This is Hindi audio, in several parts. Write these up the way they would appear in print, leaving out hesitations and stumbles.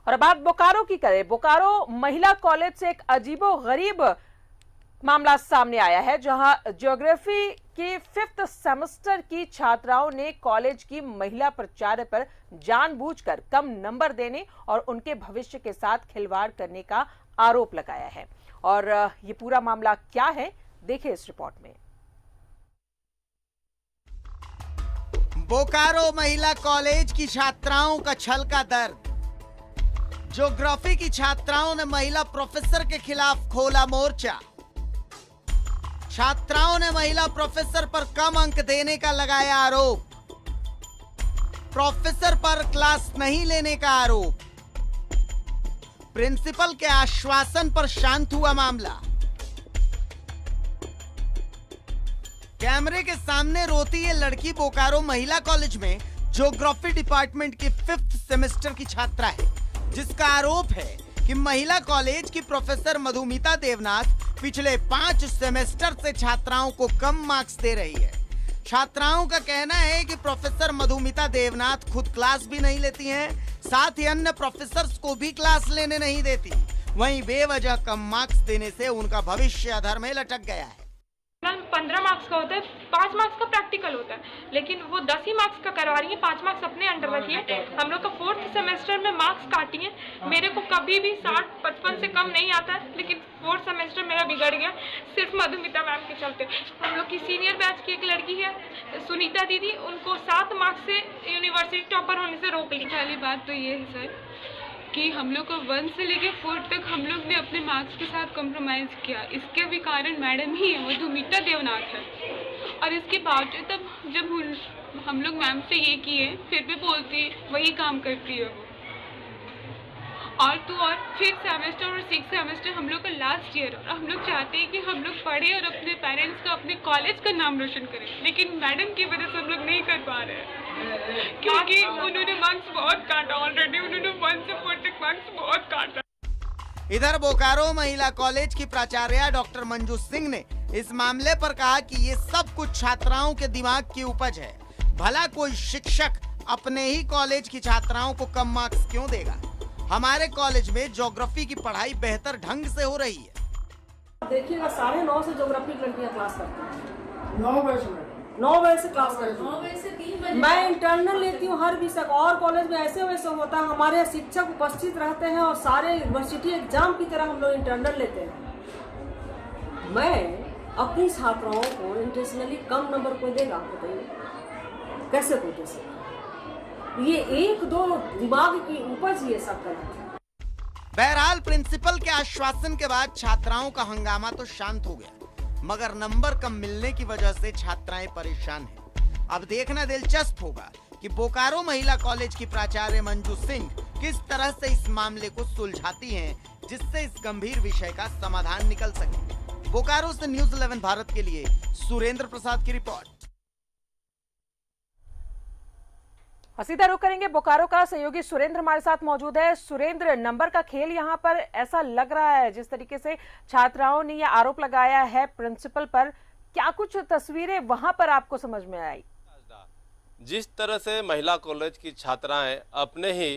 और अब बात बोकारो की करें। बोकारो महिला कॉलेज से एक अजीबोगरीब मामला सामने आया है, जहां ज्योग्राफी के 5th सेमेस्टर की छात्राओं ने कॉलेज की महिला प्राचार्य पर जानबूझकर कम नंबर देने और उनके भविष्य के साथ खिलवाड़ करने का आरोप लगाया है। और ये पूरा मामला क्या है, देखिए इस रिपोर्ट में। बोकारो महिला कॉलेज की छात्राओं का छल का दर्द। ज्योग्राफी की छात्राओं ने महिला प्रोफेसर के खिलाफ खोला मोर्चा। छात्राओं ने महिला प्रोफेसर पर कम अंक देने का लगाया आरोप। प्रोफेसर पर क्लास नहीं लेने का आरोप। प्रिंसिपल के आश्वासन पर शांत हुआ मामला। कैमरे के सामने रोती ये लड़की बोकारो महिला कॉलेज में ज्योग्राफी डिपार्टमेंट की 5th सेमेस्टर की छात्रा है, जिसका आरोप है कि महिला कॉलेज की प्रोफेसर मधुमिता देवनाथ पिछले 5 सेमेस्टर से छात्राओं को कम मार्क्स दे रही है। छात्राओं का कहना है कि प्रोफेसर मधुमिता देवनाथ खुद क्लास भी नहीं लेती हैं, साथ ही अन्य प्रोफेसर्स को भी क्लास लेने नहीं देती। वहीं बेवजह कम मार्क्स देने से उनका भविष्य अधर में लटक गया है। 15 मार्क्स का होता है, 5 मार्क्स का प्रैक्टिकल होता है, लेकिन वो 10 ही मार्क्स का करवा रही है, 5 मार्क्स अपने अंडर रखी है। हम लोग का 4th सेमेस्टर में मार्क्स काटी है। मेरे को कभी भी 60-55 से कम नहीं आता है, लेकिन 4th सेमेस्टर मेरा बिगड़ गया सिर्फ मधुमिता मैम के चलते। हम लोग की सीनियर बैच की एक लड़की है सुनीता दीदी, उनको 7 मार्क्स से यूनिवर्सिटी टॉपर होने से रोक ली। पहली बात तो ये है सर कि हम लोग को 1 से लेके 4 तक हम लोग ने अपने मार्क्स के साथ कॉम्प्रोमाइज़ किया। इसके भी कारण मैडम ही है, मधुमिता देवनाथ है। और इसके बावजूद तब जब हम लोग मैम से ये किए, फिर भी बोलती वही काम करती है वो। और तो और 5th सेमेस्टर और 6th सेमेस्टर हम लोग का लास्ट ईयर, और हम लोग चाहते हैं कि हम लोग पढ़े और अपने पेरेंट्स का, अपने कॉलेज का नाम रोशन करें, लेकिन मैडम की वजह से हम लोग नहीं कर पा रहे हैं, क्योंकि उन्होंने मार्क्स बहुत काटा ऑलरेडी। उन्होंने 1 से 4 तक मार्क्स बहुत काटा। इधर बोकारो महिला कॉलेज की प्राचार्य डॉक्टर मंजू सिंह ने इस मामले पर कहा कि ये सब कुछ छात्राओं के दिमाग की उपज है। भला कोई शिक्षक अपने ही कॉलेज की छात्राओं को कम मार्क्स क्यों देगा? हमारे कॉलेज में ज्योग्राफी की पढ़ाई बेहतर ढंग से हो रही है। देखिएगा 9:30 से ज्योग्राफी की लड़कियां क्लास करती हैं। 9 बजे से क्लास करती हैं। 9 बजे से 3 बजे मैं इंटरनल लेती हूँ हर विषय। और कॉलेज में ऐसे वैसे होता है, हमारे शिक्षक उपस्थित रहते हैं और सारे यूनिवर्सिटी एग्जाम की तरह हम लोग इंटरनल लेते हैं। मैं अपनी छात्राओं को इंटेंशनली कम नंबर को देगा, बताइए कैसे कोई दे सकता? ये 1-2 दिमाग की उपज ये सब करना। बहरहाल प्रिंसिपल के आश्वासन के बाद छात्राओं का हंगामा तो शांत हो गया, मगर नंबर कम मिलने की वजह से छात्राएं परेशान हैं। अब देखना दिलचस्प होगा कि बोकारो महिला कॉलेज की प्राचार्य मंजू सिंह किस तरह से इस मामले को सुलझाती हैं, जिससे इस गंभीर विषय का समाधान निकल सके। बोकारो से न्यूज़ 11 भारत के लिए सुरेंद्र प्रसाद की रिपोर्ट। सीधा रुख करेंगे बोकारो का। सहयोगी सुरेंद्र हमारे साथ मौजूद है। सुरेंद्र, नंबर का खेल यहाँ पर ऐसा लग रहा है, जिस तरीके से छात्राओं ने यह आरोप लगाया है प्रिंसिपल पर, क्या कुछ तस्वीरें वहां पर आपको समझ में आई? जिस तरह से महिला कॉलेज की छात्राएं अपने ही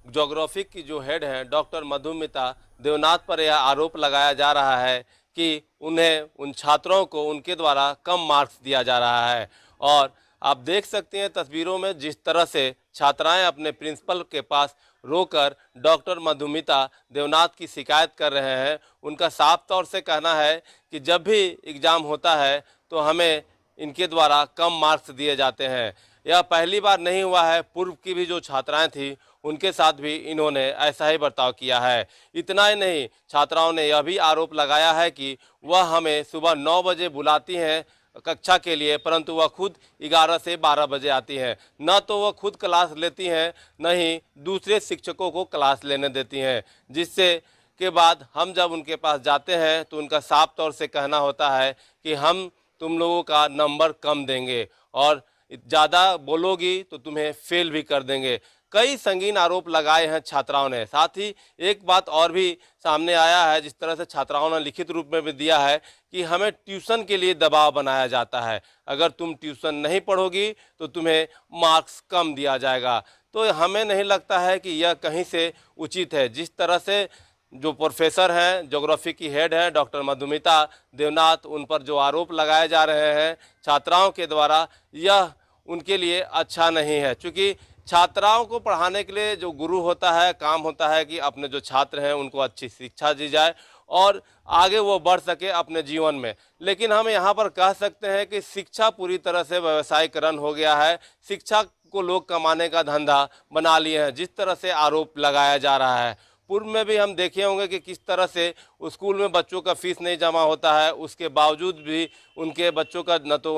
ज्योग्राफी की जो हेड हैं डॉक्टर मधुमिता देवनाथ पर यह आरोप लगाया जा रहा है कि उन्हें, उन छात्रों को उनके द्वारा कम मार्क्स दिया जा रहा है। और आप देख सकते हैं तस्वीरों में जिस तरह से छात्राएं अपने प्रिंसिपल के पास रोकर डॉक्टर मधुमिता देवनाथ की शिकायत कर रहे हैं। उनका साफ तौर से कहना है कि जब भी एग्ज़ाम होता है तो हमें इनके द्वारा कम मार्क्स दिए जाते हैं। यह पहली बार नहीं हुआ है, पूर्व की भी जो छात्राएं थी उनके साथ भी इन्होंने ऐसा ही बर्ताव किया है। इतना ही नहीं, छात्राओं ने यह भी आरोप लगाया है कि वह हमें सुबह 9 बजे बुलाती हैं कक्षा के लिए, परंतु वह खुद 11 से 12 बजे आती हैं। न तो वह खुद क्लास लेती हैं, न ही दूसरे शिक्षकों को क्लास लेने देती हैं, जिससे के बाद हम जब उनके पास जाते हैं तो उनका साफ तौर से कहना होता है कि हम तुम लोगों का नंबर कम देंगे और ज़्यादा बोलोगी तो तुम्हें फेल भी कर देंगे। कई संगीन आरोप लगाए हैं छात्राओं ने। साथ ही एक बात और भी सामने आया है, जिस तरह से छात्राओं ने लिखित रूप में भी दिया है कि हमें ट्यूशन के लिए दबाव बनाया जाता है, अगर तुम ट्यूशन नहीं पढ़ोगी तो तुम्हें मार्क्स कम दिया जाएगा। तो हमें नहीं लगता है कि यह कहीं से उचित है। जिस तरह से जो प्रोफेसर हैं, ज्योग्राफी की हेड हैं डॉक्टर मधुमिता देवनाथ, उन पर जो आरोप लगाए जा रहे हैं छात्राओं के द्वारा, यह उनके लिए अच्छा नहीं है। क्योंकि छात्राओं को पढ़ाने के लिए जो गुरु होता है, काम होता है कि अपने जो छात्र हैं उनको अच्छी शिक्षा दी जाए और आगे वो बढ़ सके अपने जीवन में। लेकिन हम यहाँ पर कह सकते हैं कि शिक्षा पूरी तरह से व्यवसायीकरण हो गया है। शिक्षा को लोग कमाने का धंधा बना लिए हैं, जिस तरह से आरोप लगाया जा रहा है। पूर्व में भी हम देखे होंगे कि किस तरह से स्कूल में बच्चों का फीस नहीं जमा होता है, उसके बावजूद भी उनके बच्चों का न तो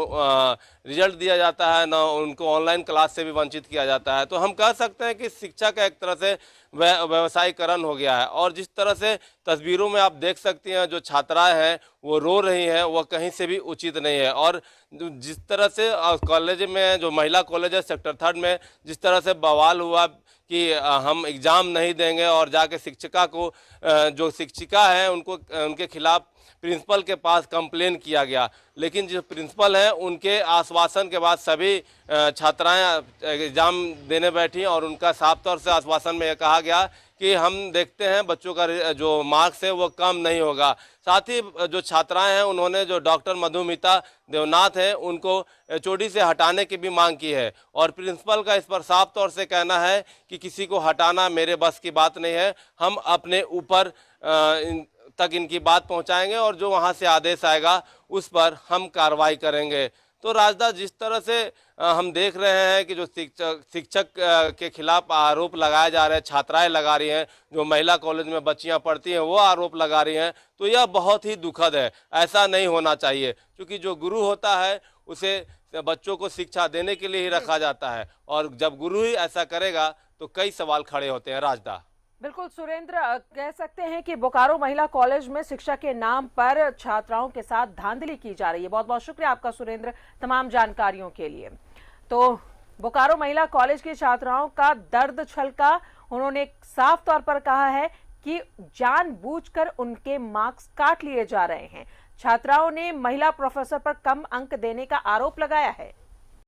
रिजल्ट दिया जाता है, न उनको ऑनलाइन क्लास से भी वंचित किया जाता है। तो हम कह सकते हैं कि शिक्षा का एक तरह से व्यवसायीकरण हो गया है। और जिस तरह से तस्वीरों में आप देख सकती हैं जो छात्राएं हैं वो रो रही हैं, वह कहीं से भी उचित नहीं है। और जिस तरह से कॉलेज में, जो महिला कॉलेज है सेक्टर 3 में, जिस तरह से बवाल हुआ कि हम एग्ज़ाम नहीं देंगे और जाके शिक्षिका को, जो शिक्षिका है उनको, उनके खिलाफ प्रिंसिपल के पास कंप्लेन किया गया। लेकिन जो प्रिंसिपल हैं उनके आश्वासन के बाद सभी छात्राएं एग्ज़ाम देने बैठी और उनका साफ तौर से आश्वासन में यह कहा गया कि हम देखते हैं बच्चों का जो मार्क्स है वो कम नहीं होगा। साथ ही जो छात्राएं हैं उन्होंने जो डॉक्टर मधुमिता देवनाथ हैं उनको HOD से हटाने की भी मांग की है। और प्रिंसिपल का इस पर साफ तौर से कहना है कि किसी को हटाना मेरे बस की बात नहीं है, हम अपने ऊपर तक इनकी बात पहुंचाएंगे और जो वहां से आदेश आएगा उस पर हम कार्रवाई करेंगे। तो राजदा, जिस तरह से हम देख रहे हैं कि जो शिक्षक के खिलाफ आरोप लगाए जा रहे हैं, छात्राएं लगा रही हैं, जो महिला कॉलेज में बच्चियां पढ़ती हैं वो आरोप लगा रही हैं, तो यह बहुत ही दुखद है। ऐसा नहीं होना चाहिए, क्योंकि जो गुरु होता है उसे बच्चों को शिक्षा देने के लिए ही रखा जाता है। और जब गुरु ही ऐसा करेगा तो कई सवाल खड़े होते हैं। राजदा, बिल्कुल सुरेंद्र, कह सकते हैं कि बोकारो महिला कॉलेज में शिक्षा के नाम पर छात्राओं के साथ धांधली की जा रही है। बहुत बहुत शुक्रिया आपका सुरेंद्र तमाम जानकारियों के लिए। तो बोकारो महिला कॉलेज की छात्राओं का दर्द छलका। उन्होंने साफ तौर पर कहा है कि जानबूझकर उनके मार्क्स काट लिए जा रहे हैं। छात्राओं ने महिला प्रोफेसर पर कम अंक देने का आरोप लगाया है।